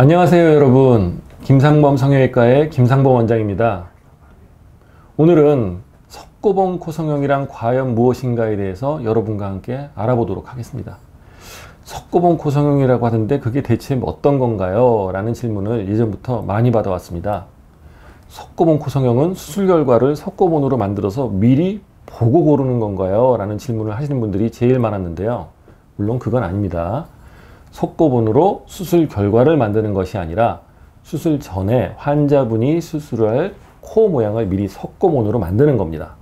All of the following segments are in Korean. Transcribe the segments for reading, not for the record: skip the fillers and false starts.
안녕하세요 여러분, 김상범 성형외과의 김상범 원장입니다. 오늘은 석고봉 코성형이란 과연 무엇인가에 대해서 여러분과 함께 알아보도록 하겠습니다. 석고봉 코성형이라고 하던데 그게 대체 어떤 건가요? 라는 질문을 예전부터 많이 받아왔습니다. 석고봉 코성형은 수술 결과를 석고봉으로 만들어서 미리 보고 고르는 건가요? 라는 질문을 하시는 분들이 제일 많았는데요. 물론 그건 아닙니다. 석고봉으로 수술 결과를 만드는 것이 아니라 수술 전에 환자분이 수술할 코 모양을 미리 석고봉으로 만드는 겁니다.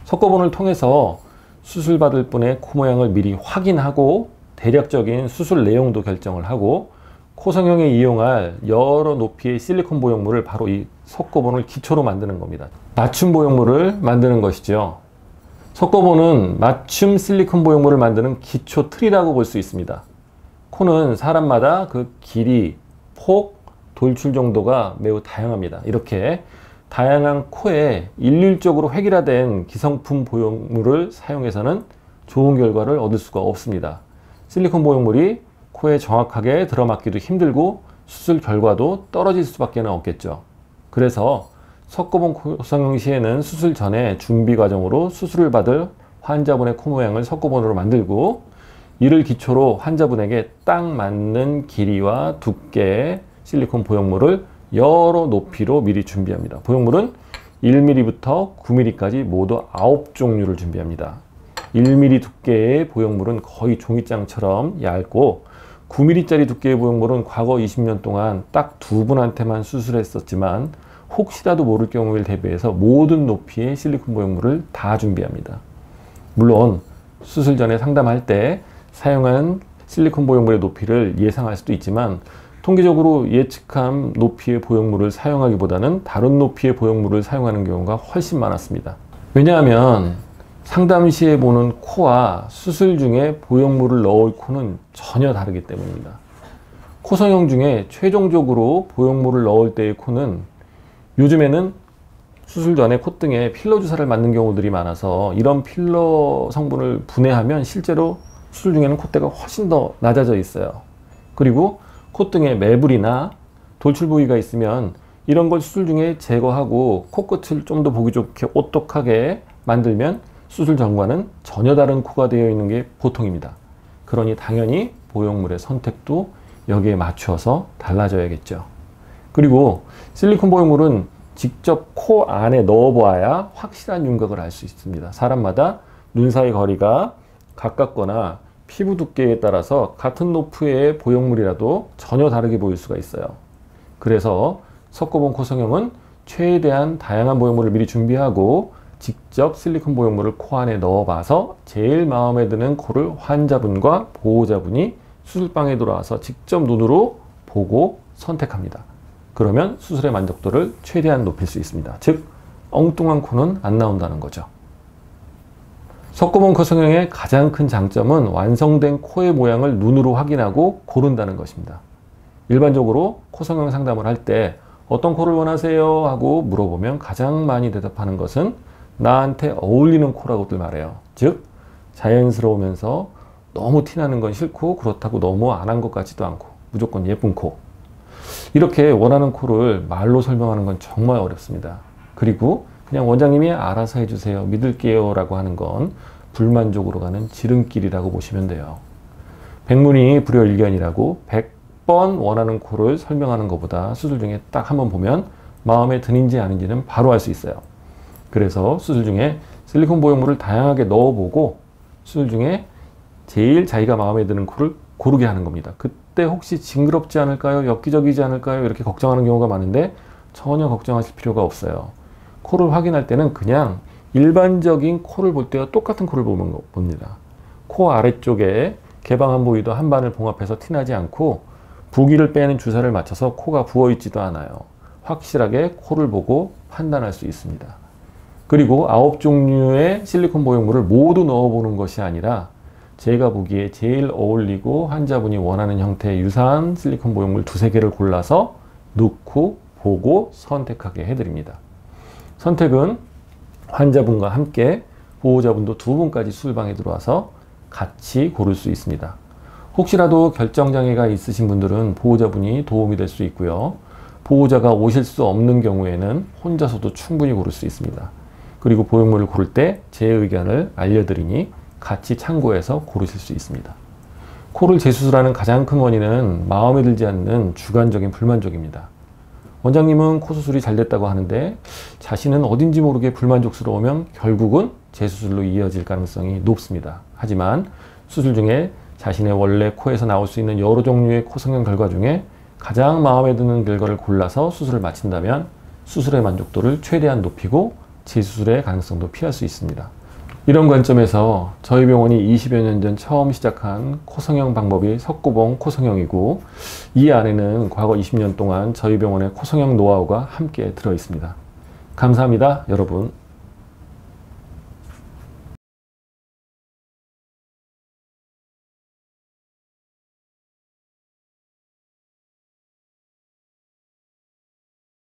석고봉을 통해서 수술 받을 분의 코 모양을 미리 확인하고 대략적인 수술 내용도 결정을 하고 코 성형에 이용할 여러 높이의 실리콘 보형물을 바로 이 석고봉을 기초로 만드는 겁니다. 맞춤 보형물을 만드는 것이죠. 석고봉은 맞춤 실리콘 보형물을 만드는 기초 틀이라고 볼 수 있습니다. 코는 사람마다 그 길이, 폭, 돌출 정도가 매우 다양합니다. 이렇게 다양한 코에 일률적으로 획일화된 기성품 보형물을 사용해서는 좋은 결과를 얻을 수가 없습니다. 실리콘 보형물이 코에 정확하게 들어맞기도 힘들고 수술 결과도 떨어질 수밖에 없겠죠. 그래서 석고봉 코성형 시에는 수술 전에 준비 과정으로 수술을 받을 환자분의 코 모양을 석고봉으로 만들고 이를 기초로 환자분에게 딱 맞는 길이와 두께의 실리콘 보형물을 여러 높이로 미리 준비합니다. 보형물은 1mm부터 9mm까지 모두 9종류를 준비합니다. 1mm 두께의 보형물은 거의 종이장처럼 얇고 9mm짜리 두께의 보형물은 과거 20년 동안 딱 두 분한테만 수술했었지만 혹시라도 모를 경우를 대비해서 모든 높이의 실리콘 보형물을 다 준비합니다. 물론 수술 전에 상담할 때 사용한 실리콘 보형물의 높이를 예상할 수도 있지만 통계적으로 예측한 높이의 보형물을 사용하기보다는 다른 높이의 보형물을 사용하는 경우가 훨씬 많았습니다. 왜냐하면 상담 시에 보는 코와 수술 중에 보형물을 넣을 코는 전혀 다르기 때문입니다. 코성형 중에 최종적으로 보형물을 넣을 때의 코는 요즘에는 수술 전에 콧등에 필러 주사를 맞는 경우들이 많아서 이런 필러 성분을 분해하면 실제로 수술 중에는 콧대가 훨씬 더 낮아져 있어요. 그리고 콧등에 매불이나 돌출 부위가 있으면 이런 걸 수술 중에 제거하고 코끝을 좀 더 보기 좋게 오똑하게 만들면 수술 전과는 전혀 다른 코가 되어 있는 게 보통입니다. 그러니 당연히 보형물의 선택도 여기에 맞춰서 달라져야겠죠. 그리고 실리콘 보형물은 직접 코 안에 넣어 보아야 확실한 윤곽을 알 수 있습니다. 사람마다 눈 사이 거리가 가깝거나 피부 두께에 따라서 같은 높이의 보형물이라도 전혀 다르게 보일 수가 있어요. 그래서 석고봉 코성형은 최대한 다양한 보형물을 미리 준비하고 직접 실리콘 보형물을 코 안에 넣어봐서 제일 마음에 드는 코를 환자분과 보호자분이 수술방에 들어와서 직접 눈으로 보고 선택합니다. 그러면 수술의 만족도를 최대한 높일 수 있습니다. 즉 엉뚱한 코는 안 나온다는 거죠. 석고봉 코성형의 가장 큰 장점은 완성된 코의 모양을 눈으로 확인하고 고른다는 것입니다. 일반적으로 코성형 상담을 할 때 어떤 코를 원하세요? 하고 물어보면 가장 많이 대답하는 것은 나한테 어울리는 코라고들 말해요. 즉 자연스러우면서 너무 티나는 건 싫고 그렇다고 너무 안 한 것 같지도 않고 무조건 예쁜 코. 이렇게 원하는 코를 말로 설명하는 건 정말 어렵습니다. 그리고 그냥 원장님이 알아서 해주세요, 믿을게요 라고 하는 건 불만족으로 가는 지름길이라고 보시면 돼요. 백문이 불여일견이라고 100번 원하는 코를 설명하는 것보다 수술 중에 딱 한번 보면 마음에 드는지 아닌지는 바로 알 수 있어요. 그래서 수술 중에 실리콘 보형물을 다양하게 넣어보고 수술 중에 제일 자기가 마음에 드는 코를 고르게 하는 겁니다. 그때 혹시 징그럽지 않을까요? 엽기적이지 않을까요? 이렇게 걱정하는 경우가 많은데 전혀 걱정하실 필요가 없어요. 코를 확인할 때는 그냥 일반적인 코를 볼 때와 똑같은 코를 봅니다. 코 아래쪽에 개방한 부위도 한 반을 봉합해서 티나지 않고 부기를 빼는 주사를 맞춰서 코가 부어있지도 않아요. 확실하게 코를 보고 판단할 수 있습니다. 그리고 9종류의 실리콘 보형물을 모두 넣어보는 것이 아니라 제가 보기에 제일 어울리고 환자분이 원하는 형태의 유사한 실리콘 보형물 2~3개를 골라서 넣고 보고 선택하게 해드립니다. 선택은 환자분과 함께 보호자분도 2분까지 수술방에 들어와서 같이 고를 수 있습니다. 혹시라도 결정장애가 있으신 분들은 보호자분이 도움이 될 수 있고요. 보호자가 오실 수 없는 경우에는 혼자서도 충분히 고를 수 있습니다. 그리고 보형물을 고를 때 제 의견을 알려드리니 같이 참고해서 고르실 수 있습니다. 코를 재수술하는 가장 큰 원인은 마음에 들지 않는 주관적인 불만족입니다. 원장님은 코 수술이 잘 됐다고 하는데 자신은 어딘지 모르게 불만족스러우면 결국은 재수술로 이어질 가능성이 높습니다. 하지만 수술 중에 자신의 원래 코에서 나올 수 있는 여러 종류의 코 성형 결과 중에 가장 마음에 드는 결과를 골라서 수술을 마친다면 수술의 만족도를 최대한 높이고 재수술의 가능성도 피할 수 있습니다. 이런 관점에서 저희 병원이 20여 년 전 처음 시작한 코 성형 방법이 석고봉 코 성형이고, 이 안에는 과거 20년 동안 저희 병원의 코 성형 노하우가 함께 들어 있습니다. 감사합니다, 여러분.